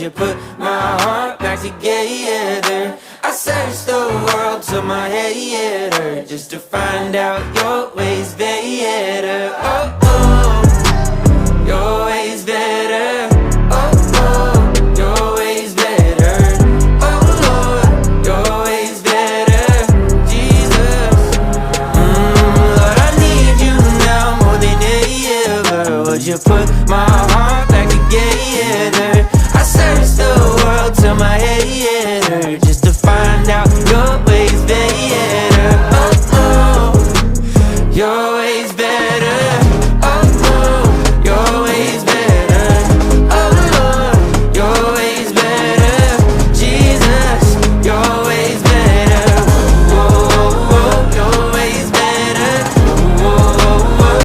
you put my heart back together? I searched the world till my head hurt, just to find out your ways better. Oh, oh, your ways better. Oh, oh, your ways better. Oh, Lord, your ways better. Jesus, Lord, I need you now more than ever. Would you put my